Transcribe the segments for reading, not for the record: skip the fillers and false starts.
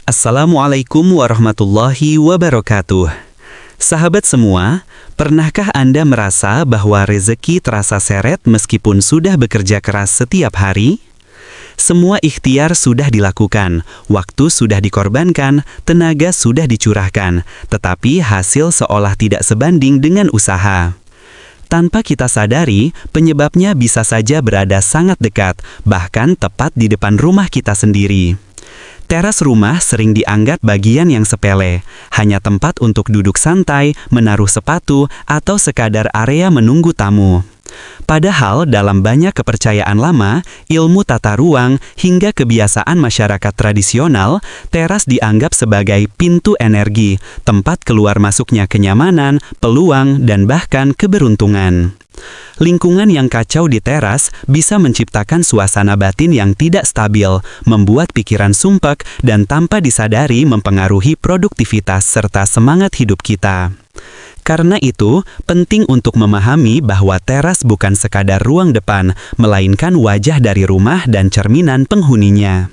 Assalamualaikum warahmatullahi wabarakatuh. Sahabat semua, pernahkah Anda merasa bahwa rezeki terasa seret meskipun sudah bekerja keras setiap hari? Semua ikhtiar sudah dilakukan, waktu sudah dikorbankan, tenaga sudah dicurahkan, tetapi hasil seolah tidak sebanding dengan usaha. Tanpa kita sadari, penyebabnya bisa saja berada sangat dekat, bahkan tepat di depan rumah kita sendiri. Teras rumah sering dianggap bagian yang sepele, hanya tempat untuk duduk santai, menaruh sepatu, atau sekadar area menunggu tamu. Padahal dalam banyak kepercayaan lama, ilmu tata ruang, hingga kebiasaan masyarakat tradisional, teras dianggap sebagai pintu energi, tempat keluar masuknya kenyamanan, peluang, dan bahkan keberuntungan. Lingkungan yang kacau di teras bisa menciptakan suasana batin yang tidak stabil, membuat pikiran sumpek, dan tanpa disadari mempengaruhi produktivitas serta semangat hidup kita. Karena itu, penting untuk memahami bahwa teras bukan sekadar ruang depan, melainkan wajah dari rumah dan cerminan penghuninya.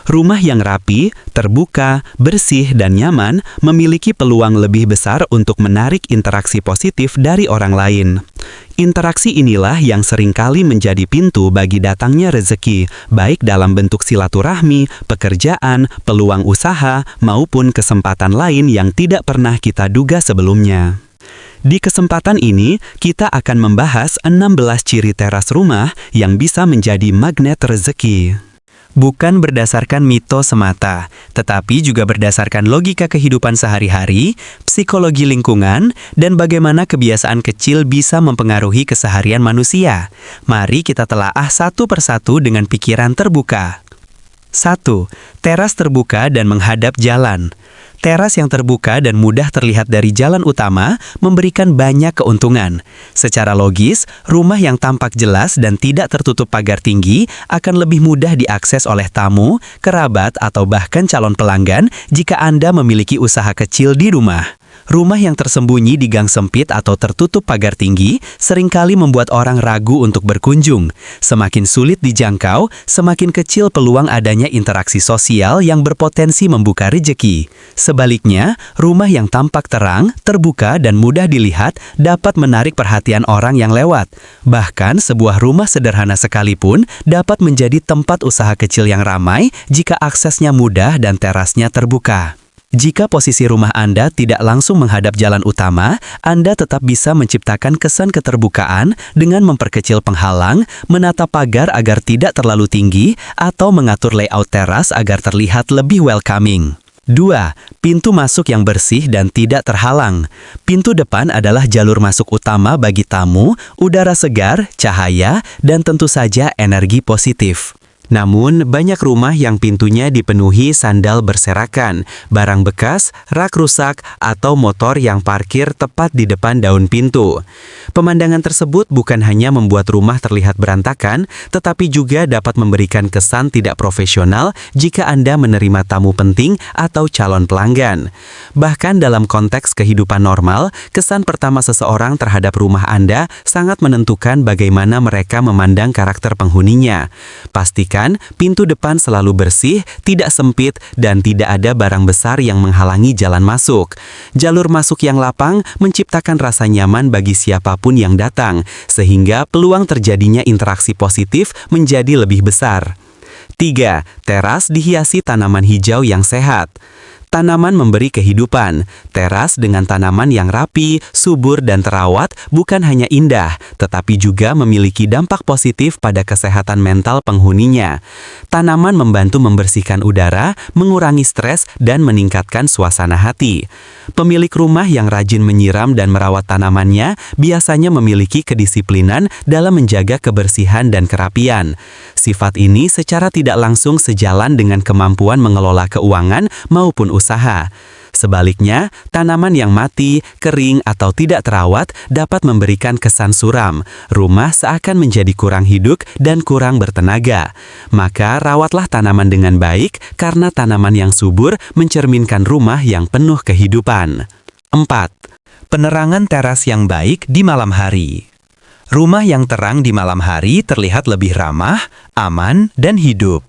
Rumah yang rapi, terbuka, bersih, dan nyaman memiliki peluang lebih besar untuk menarik interaksi positif dari orang lain. Interaksi inilah yang seringkali menjadi pintu bagi datangnya rezeki, baik dalam bentuk silaturahmi, pekerjaan, peluang usaha, maupun kesempatan lain yang tidak pernah kita duga sebelumnya. Di kesempatan ini, kita akan membahas 16 ciri teras rumah yang bisa menjadi magnet rezeki. Bukan berdasarkan mitos semata, tetapi juga berdasarkan logika kehidupan sehari-hari, psikologi lingkungan, dan bagaimana kebiasaan kecil bisa mempengaruhi keseharian manusia. Mari kita telaah satu persatu dengan pikiran terbuka. 1. Teras terbuka dan menghadap jalan. Teras yang terbuka dan mudah terlihat dari jalan utama memberikan banyak keuntungan. Secara logis, rumah yang tampak jelas dan tidak tertutup pagar tinggi akan lebih mudah diakses oleh tamu, kerabat, atau bahkan calon pelanggan jika Anda memiliki usaha kecil di rumah. Rumah yang tersembunyi di gang sempit atau tertutup pagar tinggi seringkali membuat orang ragu untuk berkunjung. Semakin sulit dijangkau, semakin kecil peluang adanya interaksi sosial yang berpotensi membuka rezeki. Sebaliknya, rumah yang tampak terang, terbuka, dan mudah dilihat dapat menarik perhatian orang yang lewat. Bahkan, sebuah rumah sederhana sekalipun dapat menjadi tempat usaha kecil yang ramai jika aksesnya mudah dan terasnya terbuka. Jika posisi rumah Anda tidak langsung menghadap jalan utama, Anda tetap bisa menciptakan kesan keterbukaan dengan memperkecil penghalang, menata pagar agar tidak terlalu tinggi, atau mengatur layout teras agar terlihat lebih welcoming. 2. Pintu masuk yang bersih dan tidak terhalang. Pintu depan adalah jalur masuk utama bagi tamu, udara segar, cahaya, dan tentu saja energi positif. Namun, banyak rumah yang pintunya dipenuhi sandal berserakan, barang bekas, rak rusak, atau motor yang parkir tepat di depan daun pintu. Pemandangan tersebut bukan hanya membuat rumah terlihat berantakan, tetapi juga dapat memberikan kesan tidak profesional jika Anda menerima tamu penting atau calon pelanggan. Bahkan dalam konteks kehidupan normal, kesan pertama seseorang terhadap rumah Anda sangat menentukan bagaimana mereka memandang karakter penghuninya. Pastikan pintu depan selalu bersih, tidak sempit, dan tidak ada barang besar yang menghalangi jalan masuk. Jalur masuk yang lapang menciptakan rasa nyaman bagi siapapun yang datang, sehingga peluang terjadinya interaksi positif menjadi lebih besar. 3. Teras dihiasi tanaman hijau yang sehat. Tanaman memberi kehidupan. Teras dengan tanaman yang rapi, subur, dan terawat bukan hanya indah, tetapi juga memiliki dampak positif pada kesehatan mental penghuninya. Tanaman membantu membersihkan udara, mengurangi stres, dan meningkatkan suasana hati. Pemilik rumah yang rajin menyiram dan merawat tanamannya biasanya memiliki kedisiplinan dalam menjaga kebersihan dan kerapian. Sifat ini secara tidak langsung sejalan dengan kemampuan mengelola keuangan maupun usaha. Sebaliknya, tanaman yang mati, kering, atau tidak terawat dapat memberikan kesan suram. Rumah seakan menjadi kurang hidup dan kurang bertenaga. Maka rawatlah tanaman dengan baik karena tanaman yang subur mencerminkan rumah yang penuh kehidupan. 4. Penerangan teras yang baik di malam hari. Rumah yang terang di malam hari terlihat lebih ramah, aman, dan hidup.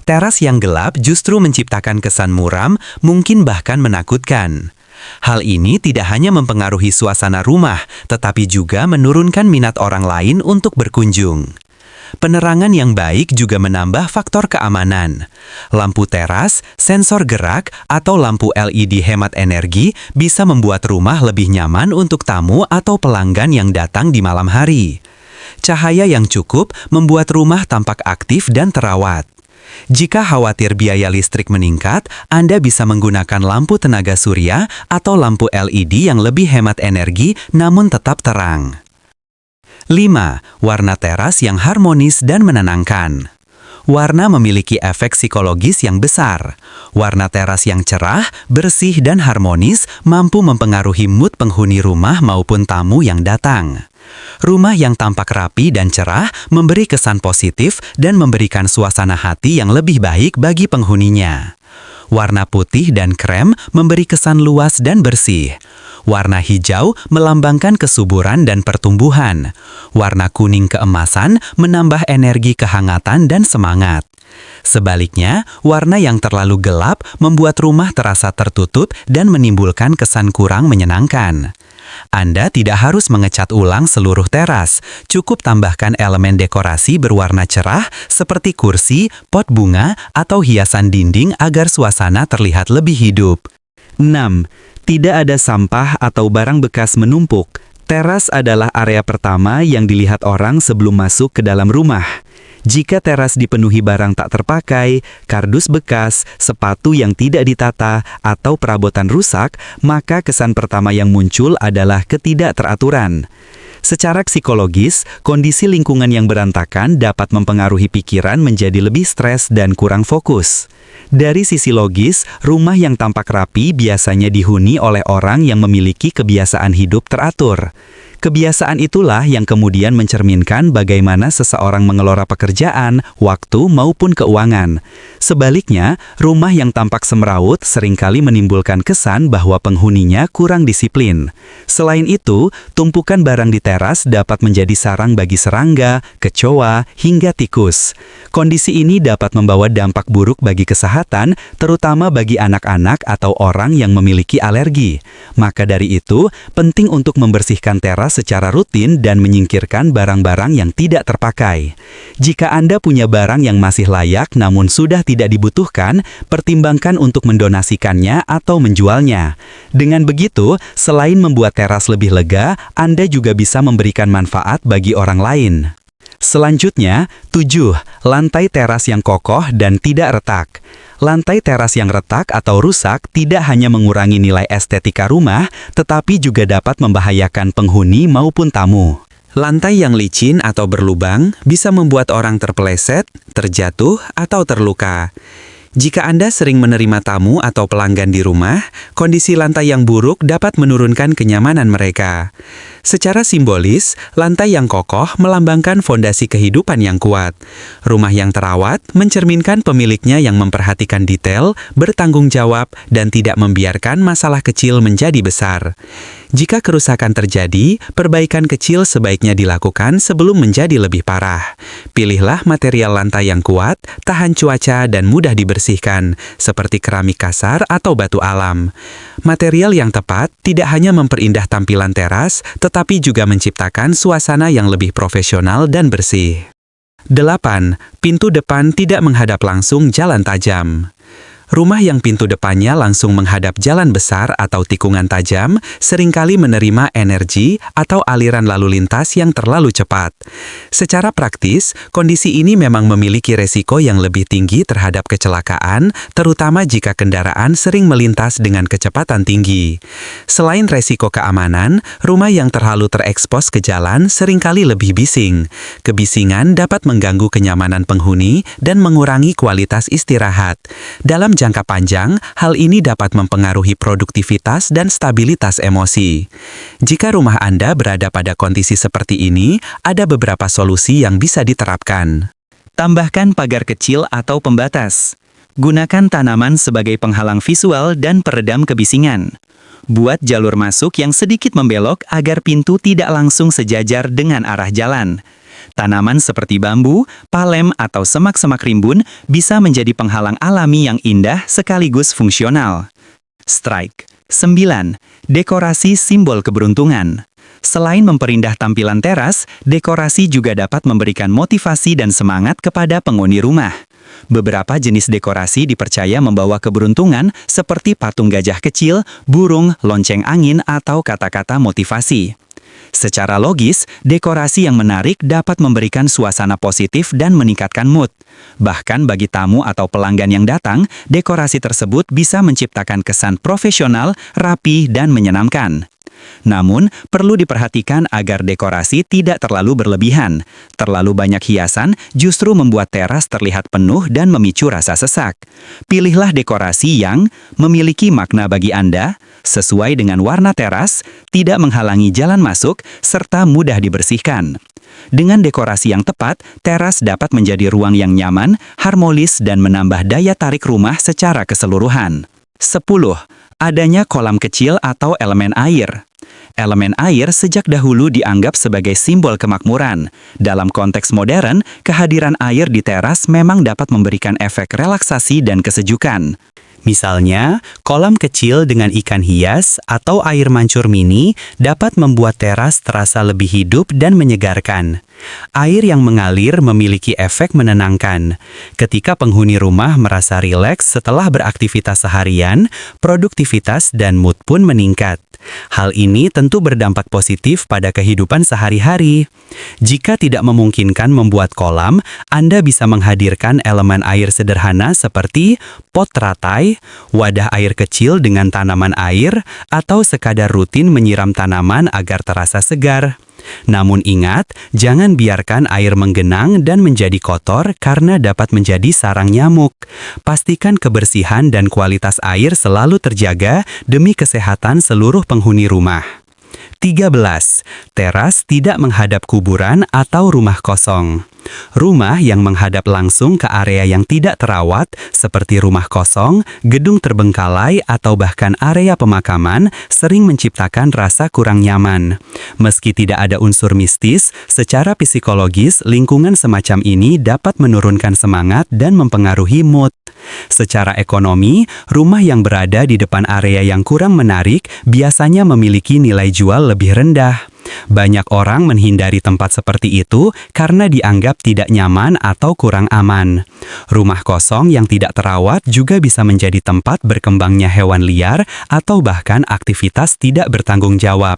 Teras yang gelap justru menciptakan kesan muram, mungkin bahkan menakutkan. Hal ini tidak hanya mempengaruhi suasana rumah, tetapi juga menurunkan minat orang lain untuk berkunjung. Penerangan yang baik juga menambah faktor keamanan. Lampu teras, sensor gerak, atau lampu LED hemat energi bisa membuat rumah lebih nyaman untuk tamu atau pelanggan yang datang di malam hari. Cahaya yang cukup membuat rumah tampak aktif dan terawat. Jika khawatir biaya listrik meningkat, Anda bisa menggunakan lampu tenaga surya atau lampu LED yang lebih hemat energi namun tetap terang. 5. Warna teras yang harmonis dan menenangkan. Warna memiliki efek psikologis yang besar. Warna teras yang cerah, bersih, dan harmonis mampu mempengaruhi mood penghuni rumah maupun tamu yang datang. Rumah yang tampak rapi dan cerah memberi kesan positif dan memberikan suasana hati yang lebih baik bagi penghuninya. Warna putih dan krem memberi kesan luas dan bersih. Warna hijau melambangkan kesuburan dan pertumbuhan. Warna kuning keemasan menambah energi kehangatan dan semangat. Sebaliknya, warna yang terlalu gelap membuat rumah terasa tertutup dan menimbulkan kesan kurang menyenangkan. Anda tidak harus mengecat ulang seluruh teras, cukup tambahkan elemen dekorasi berwarna cerah seperti kursi, pot bunga, atau hiasan dinding agar suasana terlihat lebih hidup. 6. Tidak ada sampah atau barang bekas menumpuk. Teras adalah area pertama yang dilihat orang sebelum masuk ke dalam rumah. Jika teras dipenuhi barang tak terpakai, kardus bekas, sepatu yang tidak ditata, atau perabotan rusak, maka kesan pertama yang muncul adalah ketidakteraturan. Secara psikologis, kondisi lingkungan yang berantakan dapat mempengaruhi pikiran menjadi lebih stres dan kurang fokus. Dari sisi logis, rumah yang tampak rapi biasanya dihuni oleh orang yang memiliki kebiasaan hidup teratur. Kebiasaan itulah yang kemudian mencerminkan bagaimana seseorang mengelola pekerjaan, waktu, maupun keuangan. Sebaliknya, rumah yang tampak semrawut seringkali menimbulkan kesan bahwa penghuninya kurang disiplin. Selain itu, tumpukan barang di teras dapat menjadi sarang bagi serangga, kecoa, hingga tikus. Kondisi ini dapat membawa dampak buruk bagi kesehatan, terutama bagi anak-anak atau orang yang memiliki alergi. Maka dari itu, penting untuk membersihkan teras secara rutin dan menyingkirkan barang-barang yang tidak terpakai. Jika Anda punya barang yang masih layak namun sudah tidak dibutuhkan, pertimbangkan untuk mendonasikannya atau menjualnya. Dengan begitu, selain membuat teras lebih lega, Anda juga bisa memberikan manfaat bagi orang lain. Selanjutnya, 7. Lantai teras yang kokoh dan tidak retak. Lantai teras yang retak atau rusak tidak hanya mengurangi nilai estetika rumah, tetapi juga dapat membahayakan penghuni maupun tamu. Lantai yang licin atau berlubang bisa membuat orang terpeleset, terjatuh, atau terluka. Jika Anda sering menerima tamu atau pelanggan di rumah, kondisi lantai yang buruk dapat menurunkan kenyamanan mereka. Secara simbolis, lantai yang kokoh melambangkan fondasi kehidupan yang kuat. Rumah yang terawat mencerminkan pemiliknya yang memperhatikan detail, bertanggung jawab, dan tidak membiarkan masalah kecil menjadi besar. Jika kerusakan terjadi, perbaikan kecil sebaiknya dilakukan sebelum menjadi lebih parah. Pilihlah material lantai yang kuat, tahan cuaca, dan mudah dibersihkan, seperti keramik kasar atau batu alam. Material yang tepat tidak hanya memperindah tampilan teras, tetapi juga menciptakan suasana yang lebih profesional dan bersih. 8. Pintu depan tidak menghadap langsung jalan tajam. Rumah yang pintu depannya langsung menghadap jalan besar atau tikungan tajam seringkali menerima energi atau aliran lalu lintas yang terlalu cepat. Secara praktis, kondisi ini memang memiliki resiko yang lebih tinggi terhadap kecelakaan, terutama jika kendaraan sering melintas dengan kecepatan tinggi. Selain resiko keamanan, rumah yang terlalu terekspos ke jalan seringkali lebih bising. Kebisingan dapat mengganggu kenyamanan penghuni dan mengurangi kualitas istirahat. Dalam jangka panjang, hal ini dapat mempengaruhi produktivitas dan stabilitas emosi. Jika rumah Anda berada pada kondisi seperti ini, ada beberapa solusi yang bisa diterapkan. Tambahkan pagar kecil atau pembatas. Gunakan tanaman sebagai penghalang visual dan peredam kebisingan. Buat jalur masuk yang sedikit membelok agar pintu tidak langsung sejajar dengan arah jalan. Tanaman seperti bambu, palem, atau semak-semak rimbun bisa menjadi penghalang alami yang indah sekaligus fungsional. Strike 9. Dekorasi simbol keberuntungan. Selain memperindah tampilan teras, dekorasi juga dapat memberikan motivasi dan semangat kepada penghuni rumah. Beberapa jenis dekorasi dipercaya membawa keberuntungan seperti patung gajah kecil, burung, lonceng angin, atau kata-kata motivasi. Secara logis, dekorasi yang menarik dapat memberikan suasana positif dan meningkatkan mood. Bahkan bagi tamu atau pelanggan yang datang, dekorasi tersebut bisa menciptakan kesan profesional, rapi, dan menyenangkan. Namun, perlu diperhatikan agar dekorasi tidak terlalu berlebihan. Terlalu banyak hiasan justru membuat teras terlihat penuh dan memicu rasa sesak. Pilihlah dekorasi yang memiliki makna bagi Anda, sesuai dengan warna teras, tidak menghalangi jalan masuk, serta mudah dibersihkan. Dengan dekorasi yang tepat, teras dapat menjadi ruang yang nyaman, harmonis, dan menambah daya tarik rumah secara keseluruhan. 10. Adanya kolam kecil atau elemen air. Elemen air sejak dahulu dianggap sebagai simbol kemakmuran. Dalam konteks modern, kehadiran air di teras memang dapat memberikan efek relaksasi dan kesejukan. Misalnya, kolam kecil dengan ikan hias atau air mancur mini dapat membuat teras terasa lebih hidup dan menyegarkan. Air yang mengalir memiliki efek menenangkan. Ketika penghuni rumah merasa rileks setelah beraktivitas seharian, produktivitas dan mood pun meningkat. Hal ini tentu berdampak positif pada kehidupan sehari-hari. Jika tidak memungkinkan membuat kolam, Anda bisa menghadirkan elemen air sederhana seperti pot teratai, wadah air kecil dengan tanaman air, atau sekadar rutin menyiram tanaman agar terasa segar. Namun ingat, jangan biarkan air menggenang dan menjadi kotor karena dapat menjadi sarang nyamuk. Pastikan kebersihan dan kualitas air selalu terjaga demi kesehatan seluruh penghuni rumah. 13. Teras tidak menghadap kuburan atau rumah kosong. Rumah yang menghadap langsung ke area yang tidak terawat, seperti rumah kosong, gedung terbengkalai, atau bahkan area pemakaman, sering menciptakan rasa kurang nyaman. Meski tidak ada unsur mistis, secara psikologis, lingkungan semacam ini dapat menurunkan semangat dan mempengaruhi mood. Secara ekonomi, rumah yang berada di depan area yang kurang menarik biasanya memiliki nilai jual lebih rendah. Banyak orang menghindari tempat seperti itu karena dianggap tidak nyaman atau kurang aman. Rumah kosong yang tidak terawat juga bisa menjadi tempat berkembangnya hewan liar atau bahkan aktivitas tidak bertanggung jawab.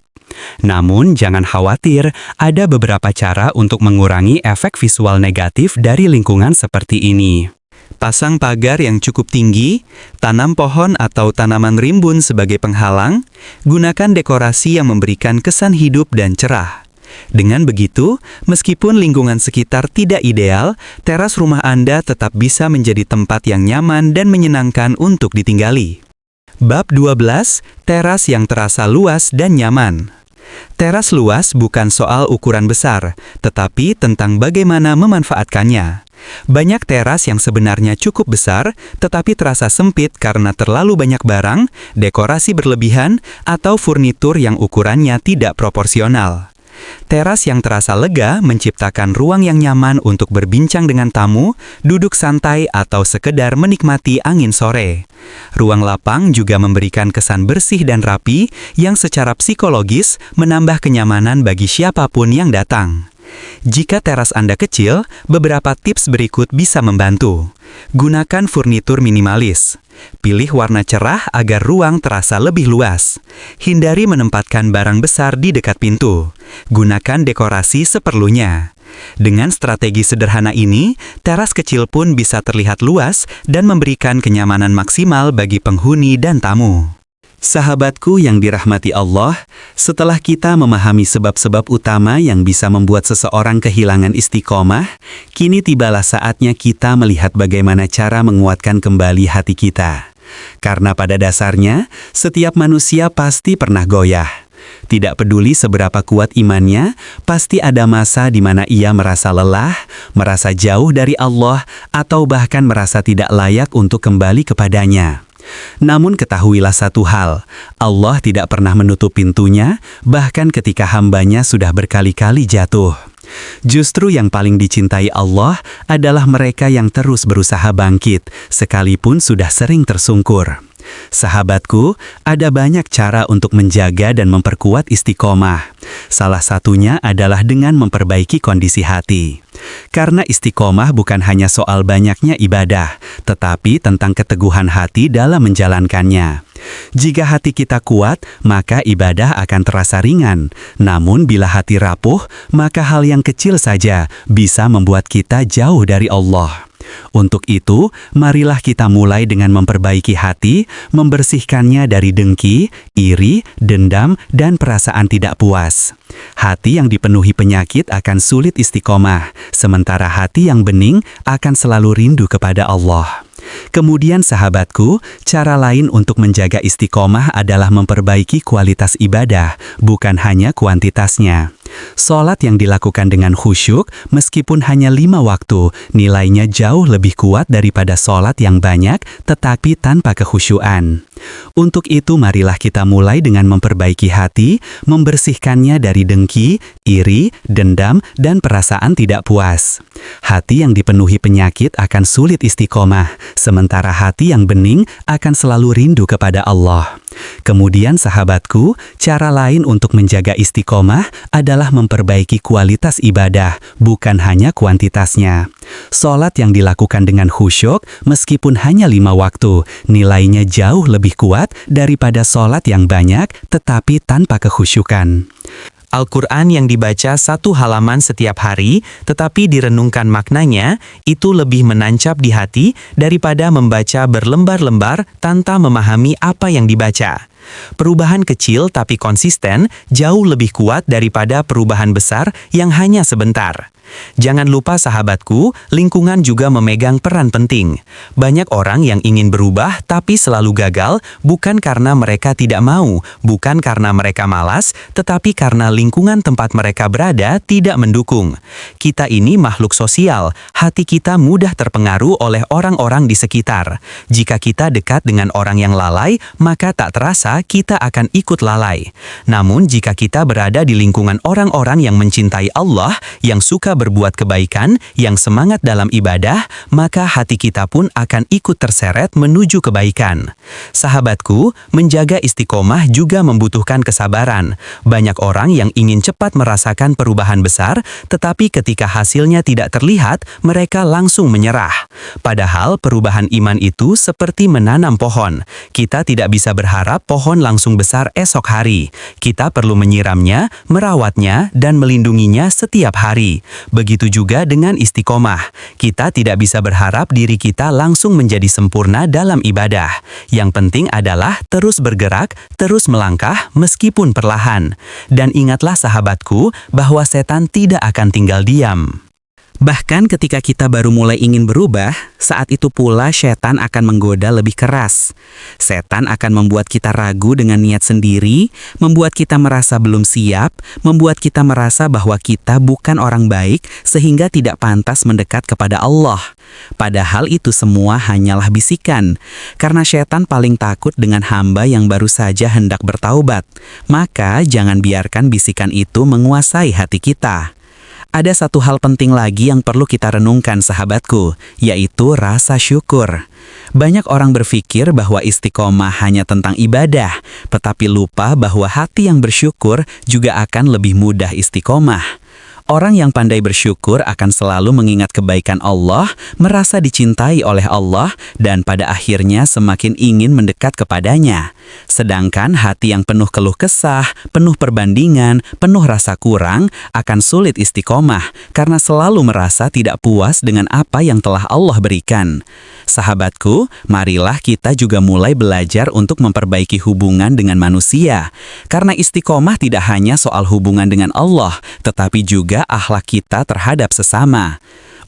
Namun jangan khawatir, ada beberapa cara untuk mengurangi efek visual negatif dari lingkungan seperti ini. Pasang pagar yang cukup tinggi, tanam pohon atau tanaman rimbun sebagai penghalang, gunakan dekorasi yang memberikan kesan hidup dan cerah. Dengan begitu, meskipun lingkungan sekitar tidak ideal, teras rumah Anda tetap bisa menjadi tempat yang nyaman dan menyenangkan untuk ditinggali. Bab 12. Teras yang terasa luas dan nyaman. Teras luas bukan soal ukuran besar, tetapi tentang bagaimana memanfaatkannya. Banyak teras yang sebenarnya cukup besar, tetapi terasa sempit karena terlalu banyak barang, dekorasi berlebihan, atau furnitur yang ukurannya tidak proporsional. Teras yang terasa lega menciptakan ruang yang nyaman untuk berbincang dengan tamu, duduk santai, atau sekedar menikmati angin sore. Ruang lapang juga memberikan kesan bersih dan rapi yang secara psikologis menambah kenyamanan bagi siapapun yang datang. Jika teras Anda kecil, beberapa tips berikut bisa membantu. Gunakan furnitur minimalis. Pilih warna cerah agar ruang terasa lebih luas. Hindari menempatkan barang besar di dekat pintu. Gunakan dekorasi seperlunya. Dengan strategi sederhana ini, teras kecil pun bisa terlihat luas dan memberikan kenyamanan maksimal bagi penghuni dan tamu. Sahabatku yang dirahmati Allah, setelah kita memahami sebab-sebab utama yang bisa membuat seseorang kehilangan istiqomah, kini tibalah saatnya kita melihat bagaimana cara menguatkan kembali hati kita. Karena pada dasarnya, setiap manusia pasti pernah goyah. Tidak peduli seberapa kuat imannya, pasti ada masa di mana ia merasa lelah, merasa jauh dari Allah, atau bahkan merasa tidak layak untuk kembali kepadanya. Namun ketahuilah satu hal, Allah tidak pernah menutup pintunya, bahkan ketika hambanya sudah berkali-kali jatuh. Justru yang paling dicintai Allah adalah mereka yang terus berusaha bangkit, sekalipun sudah sering tersungkur. Sahabatku, ada banyak cara untuk menjaga dan memperkuat istiqomah. Salah satunya adalah dengan memperbaiki kondisi hati. Karena istiqomah bukan hanya soal banyaknya ibadah, tetapi tentang keteguhan hati dalam menjalankannya. Jika hati kita kuat, maka ibadah akan terasa ringan. Namun bila hati rapuh, maka hal yang kecil saja bisa membuat kita jauh dari Allah. Untuk itu, marilah kita mulai dengan memperbaiki hati, membersihkannya dari dengki, iri, dendam, dan perasaan tidak puas. Hati yang dipenuhi penyakit akan sulit istiqomah, sementara hati yang bening akan selalu rindu kepada Allah. Kemudian sahabatku, cara lain untuk menjaga istiqomah adalah memperbaiki kualitas ibadah, bukan hanya kuantitasnya. Sholat yang dilakukan dengan khusyuk, meskipun hanya 5 waktu, nilainya jauh lebih kuat daripada sholat yang banyak, tetapi tanpa kekhusyuan. Untuk itu marilah kita mulai dengan memperbaiki hati, membersihkannya dari dengki, iri, dendam, dan perasaan tidak puas. Hati yang dipenuhi penyakit akan sulit istiqomah, sementara hati yang bening akan selalu rindu kepada Allah. Kemudian sahabatku, cara lain untuk menjaga istiqomah adalah memperbaiki kualitas ibadah, bukan hanya kuantitasnya. Sholat yang dilakukan dengan khusyuk, meskipun hanya 5 waktu, nilainya jauh lebih kuat daripada sholat yang banyak, tetapi tanpa kekhusyukan. Al-Quran yang dibaca 1 halaman setiap hari, tetapi direnungkan maknanya, itu lebih menancap di hati daripada membaca berlembar-lembar tanpa memahami apa yang dibaca. Perubahan kecil tapi konsisten jauh lebih kuat daripada perubahan besar yang hanya sebentar. Jangan lupa sahabatku, lingkungan juga memegang peran penting. Banyak orang yang ingin berubah tapi selalu gagal, bukan karena mereka tidak mau, bukan karena mereka malas, tetapi karena lingkungan tempat mereka berada tidak mendukung. Kita ini makhluk sosial, hati kita mudah terpengaruh oleh orang-orang di sekitar. Jika kita dekat dengan orang yang lalai, maka tak terasa kita akan ikut lalai. Namun jika kita berada di lingkungan orang-orang yang mencintai Allah, yang suka berbuat kebaikan, yang semangat dalam ibadah, maka hati kita pun akan ikut terseret menuju kebaikan. Sahabatku, menjaga istiqomah juga membutuhkan kesabaran. Banyak orang yang ingin cepat merasakan perubahan besar, tetapi ketika hasilnya tidak terlihat, mereka langsung menyerah. Padahal perubahan iman itu seperti menanam pohon. Kita tidak bisa berharap pohon langsung besar esok hari. Kita perlu menyiramnya, merawatnya, dan melindunginya setiap hari. Begitu juga dengan istiqomah. Kita tidak bisa berharap diri kita langsung menjadi sempurna dalam ibadah. Yang penting adalah terus bergerak, terus melangkah meskipun perlahan. Dan ingatlah sahabatku bahwa setan tidak akan tinggal diam. Bahkan ketika kita baru mulai ingin berubah, saat itu pula setan akan menggoda lebih keras. Setan akan membuat kita ragu dengan niat sendiri, membuat kita merasa belum siap, membuat kita merasa bahwa kita bukan orang baik sehingga tidak pantas mendekat kepada Allah. Padahal itu semua hanyalah bisikan, karena setan paling takut dengan hamba yang baru saja hendak bertaubat. Maka jangan biarkan bisikan itu menguasai hati kita. Ada satu hal penting lagi yang perlu kita renungkan sahabatku, yaitu rasa syukur. Banyak orang berpikir bahwa istiqomah hanya tentang ibadah, tetapi lupa bahwa hati yang bersyukur juga akan lebih mudah istiqomah. Orang yang pandai bersyukur akan selalu mengingat kebaikan Allah, merasa dicintai oleh Allah, dan pada akhirnya semakin ingin mendekat kepadanya. Sedangkan hati yang penuh keluh kesah, penuh perbandingan, penuh rasa kurang, akan sulit istiqomah karena selalu merasa tidak puas dengan apa yang telah Allah berikan. Sahabatku, marilah kita juga mulai belajar untuk memperbaiki hubungan dengan manusia. Karena istiqomah tidak hanya soal hubungan dengan Allah, tetapi juga akhlak kita terhadap sesama.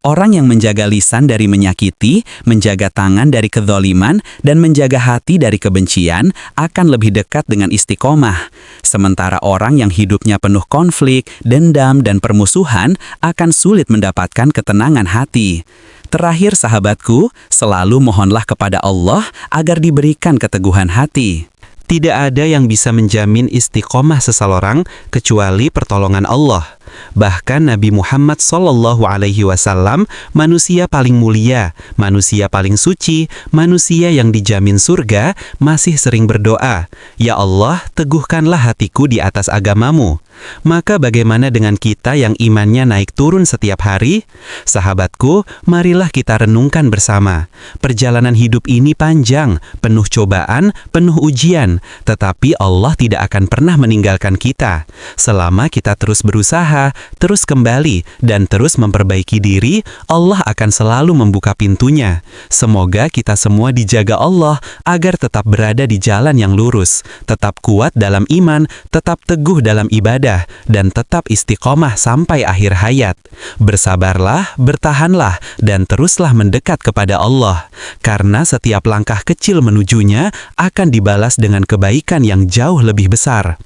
Orang yang menjaga lisan dari menyakiti, menjaga tangan dari kezaliman, dan menjaga hati dari kebencian akan lebih dekat dengan istiqomah. Sementara orang yang hidupnya penuh konflik, dendam, dan permusuhan akan sulit mendapatkan ketenangan hati. Terakhir sahabatku, selalu mohonlah kepada Allah agar diberikan keteguhan hati. Tidak ada yang bisa menjamin istiqomah seseorang kecuali pertolongan Allah. Bahkan Nabi Muhammad SAW, manusia paling mulia, manusia paling suci, manusia yang dijamin surga, masih sering berdoa, "Ya Allah, teguhkanlah hatiku di atas agamamu." Maka bagaimana dengan kita yang imannya naik turun setiap hari? Sahabatku, marilah kita renungkan bersama. Perjalanan hidup ini panjang, penuh cobaan, penuh ujian, tetapi Allah tidak akan pernah meninggalkan kita. Selama kita terus berusaha, terus kembali, dan terus memperbaiki diri, Allah akan selalu membuka pintunya. Semoga kita semua dijaga Allah agar tetap berada di jalan yang lurus, tetap kuat dalam iman, tetap teguh dalam ibadah, dan tetap istiqomah sampai akhir hayat. Bersabarlah, bertahanlah, dan teruslah mendekat kepada Allah, karena setiap langkah kecil menujunya akan dibalas dengan kebaikan yang jauh lebih besar.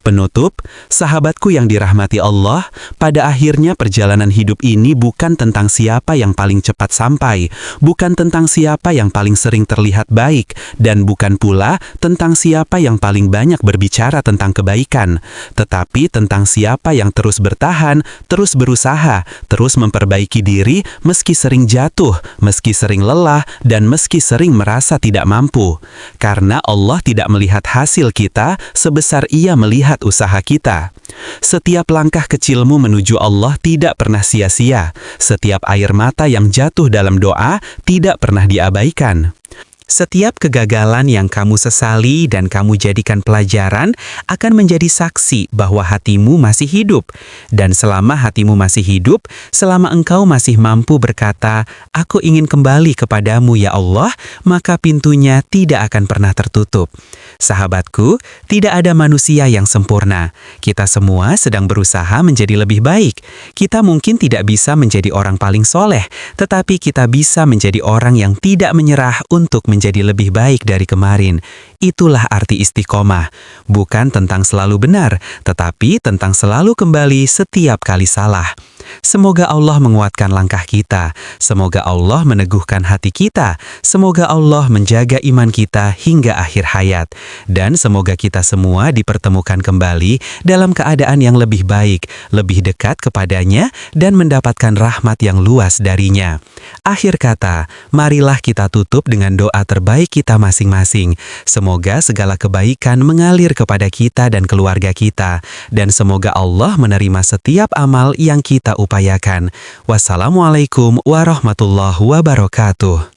Penutup, sahabatku yang dirahmati Allah, pada akhirnya perjalanan hidup ini bukan tentang siapa yang paling cepat sampai, bukan tentang siapa yang paling sering terlihat baik, dan bukan pula tentang siapa yang paling banyak berbicara tentang kebaikan, tetapi tentang siapa yang terus bertahan, terus berusaha, terus memperbaiki diri meski sering jatuh, meski sering lelah, dan meski sering merasa tidak mampu. Karena Allah tidak melihat hasil kita sebesar Ia melihat usaha kita. Setiap langkah kecilmu menuju Allah tidak pernah sia-sia. Setiap air mata yang jatuh dalam doa tidak pernah diabaikan. Setiap kegagalan yang kamu sesali dan kamu jadikan pelajaran akan menjadi saksi bahwa hatimu masih hidup. Dan selama hatimu masih hidup, selama engkau masih mampu berkata, "Aku ingin kembali kepadamu ya Allah," maka pintunya tidak akan pernah tertutup. Sahabatku, tidak ada manusia yang sempurna. Kita semua sedang berusaha menjadi lebih baik. Kita mungkin tidak bisa menjadi orang paling soleh, tetapi kita bisa menjadi orang yang tidak menyerah untuk menjadi lebih baik dari kemarin. Itulah arti istiqomah. Bukan tentang selalu benar, tetapi tentang selalu kembali setiap kali salah. Semoga Allah menguatkan langkah kita. Semoga Allah meneguhkan hati kita. Semoga Allah menjaga iman kita hingga akhir hayat. Dan semoga kita semua dipertemukan kembali dalam keadaan yang lebih baik, lebih dekat kepadanya, dan mendapatkan rahmat yang luas darinya. Akhir kata, marilah kita tutup dengan doa terbaik kita masing-masing. Semoga segala kebaikan mengalir kepada kita dan keluarga kita. Dan semoga Allah menerima setiap amal yang kita upayakan. Wassalamualaikum warahmatullahi wabarakatuh.